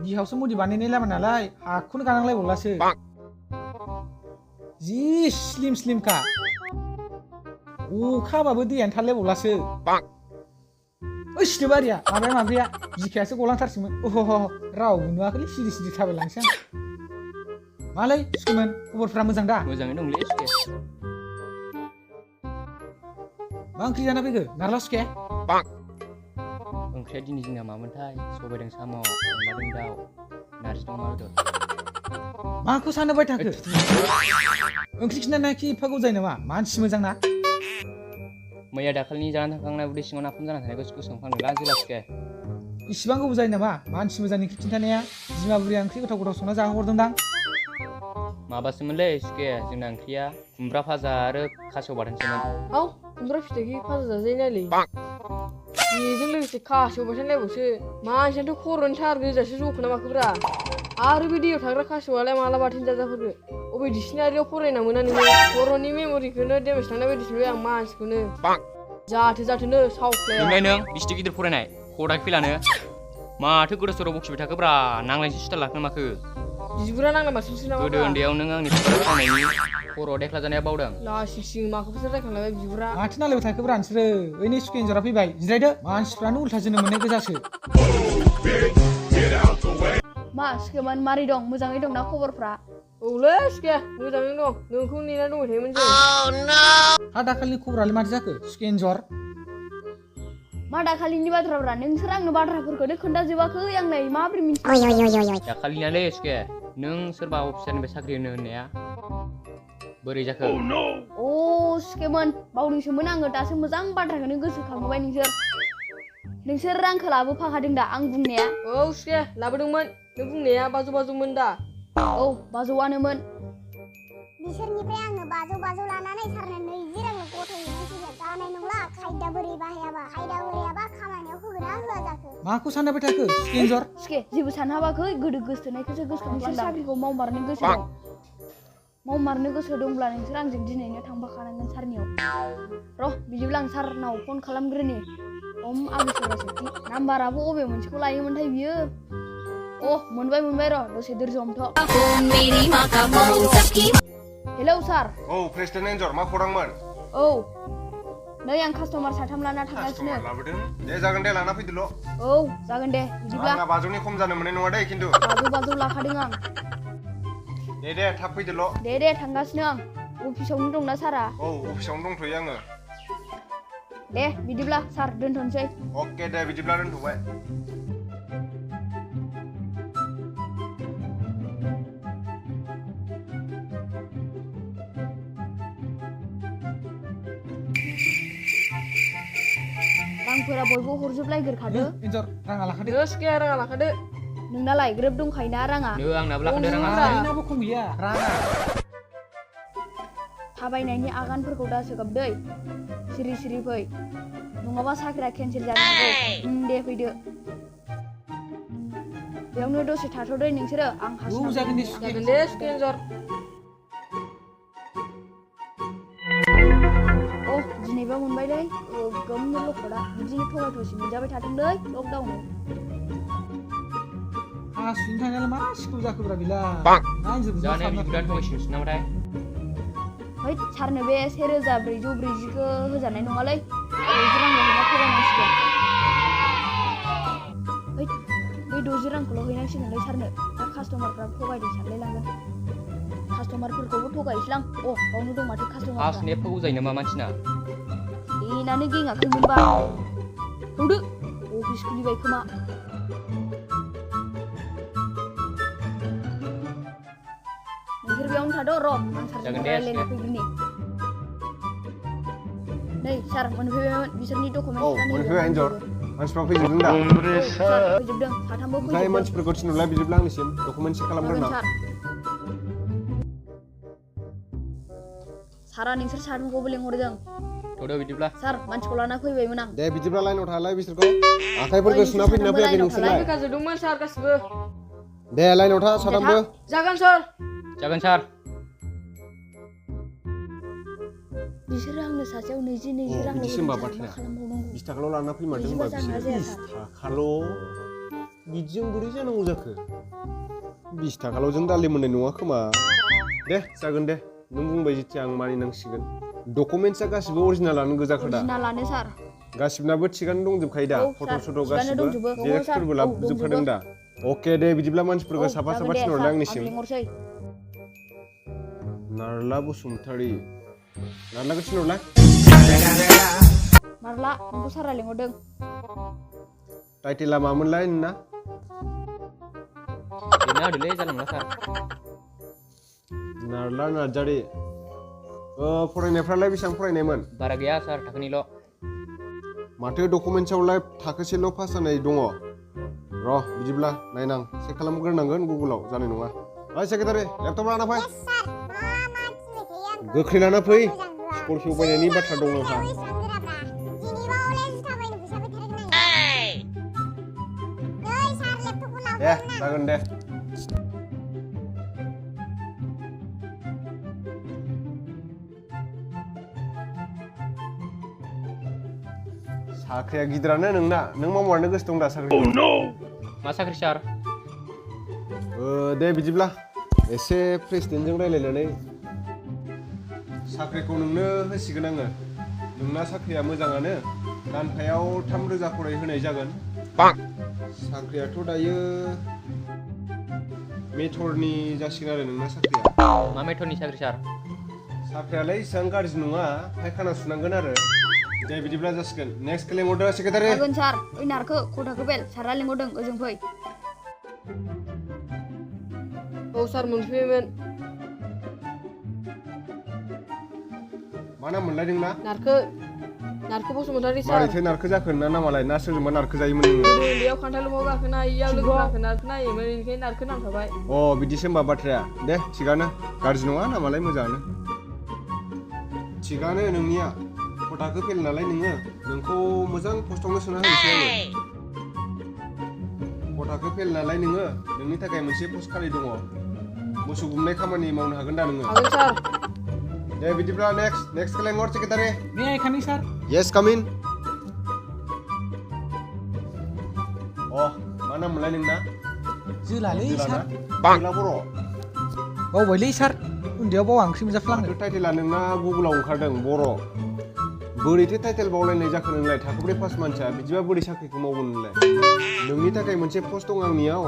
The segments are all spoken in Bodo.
बिहावसो मुलि बानायनाय लामा नालाय हाखौनो गानांलायबावलासो जि स्लिमखा अखा हाबाबो दैयानो थालायबावलासो ओइ सिदोबारिया माबाया बिखायासो गलांथारसैमोन अह रावबो नुवाखैलै सिरि थाबायलांसै आं मालै सुकुमोन खबरफ्रा मोजां दा मोजाङै दंलै सुके मा ओंख्रि जाना फैखो नारला सुके ओंख्रिया दिनै जोंना मामोनथाय सबायजों साम' अनलाजों दाउ नारजिजों अमा बेदर माखौ सानबाय थाखो ओंख्रि खिन्थानाखि एफा गोबाव जायो नामा मानसि मोजां ना मैया दाखालिनि जानानै थांखांनाय उदै सिङाव नाफाम जाना थानायखौ गोसोखांफ्लांदों लाजिला सुके इसिबां गोबाव जायो नामा मानसि मोजांनि ओंख्रि खिन्थानाया बिमा बुरैया ओंख्रि गोथाव संना जाहोहरदोंदां माबासोमोनलै सुके जोंना ओंख्रिया खुमब्रा भाजा आरो खासेव बाथोनसोमोन खुमब्रा फिथाइखि भाजा जाजायोनालै बेजों लोगोसे खासेव बाथोन लायबावसो मानसियाथ' खर'नि थार गोजासो जखोना माखोब्रा आरो बे दैयाव थाग्रा खासेवालाय माला बाथोन जाजाफोरखो अबे डिक्सनारियाव फरायना मोना नोङो बर'नि मेम'रिखौनो डेमेज थांनाय बायदि नुबाय आं मानसिखौनो जाथोनो सावख्लाया नों बिसिथि गिदिर फरायनाय खदाय फैलानो माथो गोदाव सोराव बखिबाय थाखो ब्रा नांलायनोसो सिथा लाखो माखो बिगुरा नांना मासोसो नामा गोदो उन्दैयाव नों आंनि फरायनायनि खर'आव देखला जानाया बावदों लासिं माखौसो रायखांलायबाय बिगुरा माथो नालायबाय थाखोब्रा नोंसोरो ओइनै सुके एन्जरा फैबाय जिरायदो मानसिफ्रानो उल्था जोनोम मोननाय गोजासो मा सुकेमोन मारै दं मोजाङै दंना खबरफ्रा औलै सुके मोजाङैनो दं नोंखौ नेना दंबाय थायोमोन जों हा दाखालिनि खबरालाय माथो जाखो सुके एन्जर मा दाखालिनि बाथ्राफ्रा नोंसोर आंनो बाथ्राफोरखौनो खोन्थाजोबाखै आंलाय माबोरै मिन्थियो दाखालिनालै सुके नों सोरबा अफिसारनिफ्राय साख्रि होननाया बोरै जाखो अ सुकेमोन बावदोंसोमोन आङो दासो मोजां बाथ्राखौनो गोसोखांबाय नोंसोर रांखौ लाबोफाखादों दा आं बुंनाया औ सुके लाबोदोंमोन नों बुंनाया बाजौमोन दा औ बाजौआनोमोन बिसोरनिफ्राय आङो बाजौ लानानै सारनो 20 रांल' गथायहैनांसिगोन जानाय नंला खायदा बोरै बाहायाबा खामानियाव होगोन ना होआ जाखो माखौ सानबाय थाखो सुके एन्जर सुके जेबो सानहाबाखै गोदो गोसोथोनायखौसो गोसोखांबाय साख्रिखौ मावमारनो गोसो दंब्ला नोंसोर आंजों दिनैनो थांफाखानांगोन सारनियाव र' बिदिब्ला आं सारनाव फन खालामग्रोनि आबिसरासोथि नाम्बाराबो अबे मोनसेखौ लायोमोनथाय बियो मोनबाय र' दसे दोरजो हमथ' हेलौ सार औ प्रेसिडेन्ट एन्जर मा खौरांमोन औ नै आं कास्टमार 3 लाना थांगासिनो लाबोदों दे जागोन दे लाना फैदोल' औ जागोन दे बिदिब्ला आंना बाजौनि खम जानो मोननाय नङा दे खिन्थु बाजौ लाखादों आं दे थाब फैदोल' दे थांगासिनो आं अफिसावनो दंना सारा औ अफिसावनो दंथ'यो आङो दे बिदिब्ला सार दोनथ'नोसै अके दे बिदिब्ला दोनथ'बाय रांफोरा बयबो हरजोबलायग्रोखादो एन्जर राङा लाखादो सुके राङा लाखादो नोंनालाय ग्रोब दंखायोना राङा आंनाबो लाखादो राङा आंनाबो खम गैया राङा थाबायनायनि आगानफोरखौ दा सोगाब दै सिरि फै नङाबा साख्रिया केन्सेल जानो हागौ दे फैदो बेयावनो दसे थाथ'दै नोंसोरो आं जागोन दे सुके एन्जर दिनैबा मोनबायलै गोगोमनो लख'दा बिदिनो थगायथ'सि मोनजाबाय थाथोंलै लकडाउनाव हासुनो थांनायालाय मा सिखौ जाखोब्रा बिला जानाया बिदिब्ला थगायसिनोसै नामाथाय सारनो बे 1440खौ होजानाय नङालै 60 रांल' हैना थगायनांसिगोन बे 60 रांखौल' हैनांसिगोनलै सारनो दा कास्टमारफ्रा थगायदों सानलायलांगोन कास्टमारफोरखौबो थगायसैलां बावनो दं माथो कास्टमार हासुनाया एफा जायो नामा मानसिना देनानै गेङाखैमोनबा हौदो अफिस खुलिबाय खोमा नोंसोर बेयावनो थाद' र' आं सारजों रायलायना फैग्रोनि नै सार मोनफैबायमोन बिसोरनि डकुमेन्टफोरा मोनफैबाय एन्जर मानसिफ्रा फैजोबदों दा सार फैजोबदों साथामबो ओमफ्राय मानसिफोरखौ थिनहरलाय बिदिब्ला आंनिसिम डकुमेन्ट चेक खालामग्रोना सारा नोंसोर साथामखौबो लेंहरदों थ'दो बिदिब्ला सार मानसिखौ लाना फैबायमोन आं दे बिदिब्ला लाइनाव थालाय बिसोरखौ आखाइफोरखौ सुना फैना फैयाखै नोंसोरलाय फैखाजोबदोंमोन सार गासिबो दे लाइनाव था साथामबो जागोन सार बिसोरो आंनो सासेयाव 20 रां बिदिसो होमबा बाथ्राया 20 थाखाल' लाना फैमारदों होमबा बिसोरो 20 थाखाल' बिदिजों बोरै जानांगौ जाखो 20 थाखाल' जों दालि मोननाय नङा खोमा दे जागोन दे नों बुंबाय जेथिया आं मानिनांसिगोन डकुमेन्टसा गासिबो अरिजिनालानो गोजाखा दा अरिजिनालानो सार गासिबनाबो थिगानो दंजोबखायो दा औ, फट' सार, सट' थिगानो गासिबो दंजोबो। जेरेक्सफोरबो औ, लाबोजोबखादों दा अके दे बिदिब्ला मानसिफोरखौ साफा साफा थिनहरलाय आंनिसिम लिंहरसै नारला बसुमतारी नारलाखौ थिनहरलाय नारला नोंखौ सारा लिंहरदों टाइटेला मामोनलाय नोंना लिरना होदोलै जानला मोनला सार नारला नार्जारि फरायनायफ्रालाय बेसेबां फरायनायमोन बारा गैया सार थाखोनिल' माथो डकुमेन्टसावलाय थाखोसेल' पास जानाय दङ र' बिदिब्ला नायनां चेक खालामग्रोनांगोन गुगोलाव जानाय नङा ओइ सेक्रेटारि लेपटप लाना फै सार मा थिनबाय थायो आंखौ गोख्रै लाना फै मोजां होआ स्करपिअ बायनायनि बाथ्रा दं नोंहा बेसेबां गोराब्रा दिनैबा हले जुथा बायनो फैसा फैथारगोन आं नै सार लेपटपखौ दे लाबोगोन जागोन दे साख्रिया गिदिरानो नोंना नों मावमारनो गोसो दं दा साख्रि मा साख्रि सार दे बिदिब्ला एसे प्रेसिडेन्टजों रायलायनानै साख्रिखौ नोंनो होसिगोन आङो नोंना साख्रिया मोजाङानो दानफायाव 3,000 खरै होनाय जागोन साख्रियाथ' दायो मेथरनि जासिगोन आरो नोंना साख्रिया मा मेथडनि साख्रि सार साख्रियालाय इसेबां गाज्रि नङा फायखाना सुनांगोन आरो दे बिदिब्ला जासिगोन नेक्स्ट लेंहरदो सेक्रेटारि जागोन सार ओइ नारखो खथाखौ बेल सारा लिंहरदों ओजों फै औ सार मोनफैबायमोन मा नाम मोनलाय नोंना नारखो बसुमतारी सार मारैथो नारखो जाखो ना नामालाय ना सोरजोंबा नारखो जायोमोन नोङो उन्दैयाव खान्थाल माव गाखोना इयाव लोगोफोरा नारखो नायोमोन बेनिखायनो नारखो नांखाबाय अ बिदिसो होमबा बाथ्राया दे थिगानो गाज्रि नङा नामालाय मोजाङानो थिगानो नोंनिया खथाखौ फेल नालाय नोंखौ मोजां पस्टआवनो सोना होनोसै आङो खथाखौ फेल नालाय नोंनि थाखाय मोनसे पस्ट खालि दङ मोसौ गुमनाय खामानि मावनो हागोन दा नोङो हागोन सार दे बिदिब्ला नेक्स्ट लेंहर सेक्रेटारि मे आइ कामिं सार येस काम इन मा नाम मोनलाय नोंना जोलालै सार जोला बर' बावबायलै सार उन्दैयाव बावा ओंख्रि मोनजाफ्लाङो माथो टाइटेला नोंना गुगोलाव ओंखारदों बर' बोरैथो टाइटेल बावलायनाय जाखो नोंलाय थाखोब्रै पास मानसिया बिदिबा बोरै साख्रिखौ मावगोन नोंलाय नोंनि थाखाय मोनसे पस्ट दं आंनियाव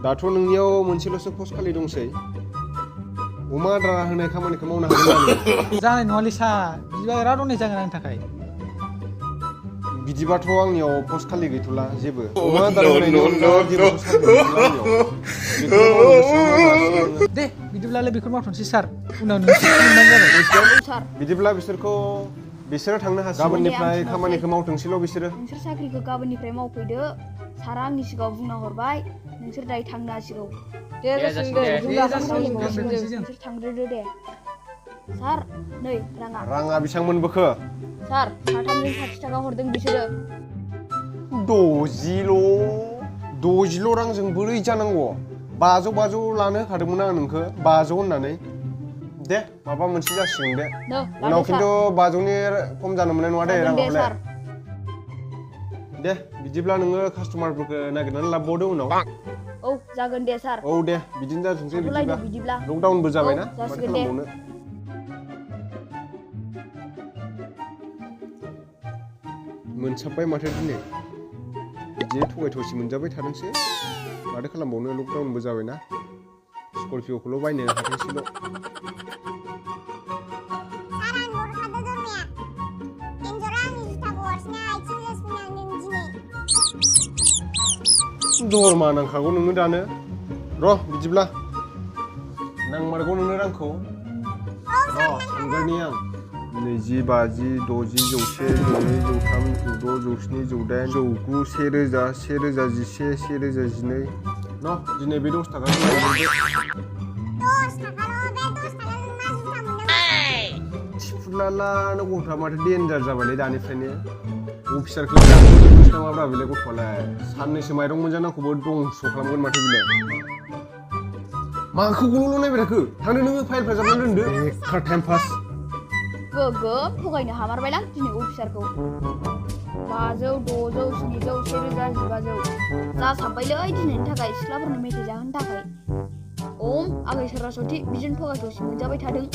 दाथ' नोंनियाव मोनसेल'सो पस्ट खालि दंसै अमा आदार होनाय खामानिखौ मावनो हागोन ना जानाय नङालै सार बिदिबा बिराद अननाय जागोन आंनि थाखाय बिदिबाथ' आंनियाव पस्ट खालि गैथ'ला जेबो अमा आदार होनायनि अनगा जेबो साख्रि गैथ'ला आंनियाव दे बिदिब्लालाय बेखौ मावथ'नोसै सार उनाव नोंसोर मोनबानो जाबाय सार बिदिब्ला बिसोरो थांनो हासिगोन गाबोननिफ्राय खामानिखौ मावथोंसैल' बिसोरो नोंसोर साख्रिखौ गाबोननिफ्राय मावफैदो सारा आंनि सिगाङाव बुंना हरबाय नोंसोर दायो थांनो हासिगौ दे जासिगोन दे नोंसोर थांग्रोदो दे सार नै राङा बेसेबां मोनबोखो सार साथामजों 60 थाखा हरदों बिसोरो 60 रांजों बोरै जानांगौ 500 लानो होखादोंमोन आं नोंखौ 500 होननानै दे माबा मोनसे जासिगोन दे उनाव खिन्थु 500नि खम जानो मोननाय नङा दे राङावलाय दे बिदिब्ला नोङो कास्टमारफोरखौ नागिरनानै लाबोबावदो उनाव औ जागोन दे सार औ दे बिदिनो जाथोंसै बिदिब्ला लकडाउनबो जाबायना औ, माथो जासिगोन दे। खालामबावनो मोनसाबबाय माथो दिनै बिदि थगाय-थसि मोनजाबाय थादोंसै माथो खालामबावनो लकडाउनबो जाबायना स्करपिअखौल' बायनो हाथोंसैल' सार आं हरखादो दरमाया एन्जरा आंनि जुथाखौ हरसिना आथिं लेसफैनांदों दिनै दरमा नांखागौ नोंनो दानो र' बिदिब्ला नांमारगौ नोंनो रांखौ सानग्रोनि आं 20, 50, 60, 100, 102, 103, 106, 107, 8, 9, 1000, 1011, 1012 न' दिनै बे 10 थाखाखौ लायदो 10 थाखाल' बे 10 थाखाजों मा जुथा मोनदों थिफुलाला नों गथ'आ माथो डेन्जार जाबायलै दानिफ्रायनो अफिसारखौ जाहोजोबनोसै नामाब्रा बेलाय गथ'आलाय साननैसो माइरं मोनजानांगौबो दंस' खालामगोन माथो बेलाय माखौ गल'ल' नायबाय थाखो थांदो नोङो फाइलफ्रा जाबनानै दोनदो बेखार टाइम पास गोगोम थगायनो हामारबायलां दिनै अफिसारखौ 500, 600, 700, 1000, 1500 जासाबबायलै दिनैनि थाखाय सिख्लाफोरनो मेथाइ जाहोनो थाखाय आगै सरस्वती बिदिनो थगायथसि मोनजाबाय थादों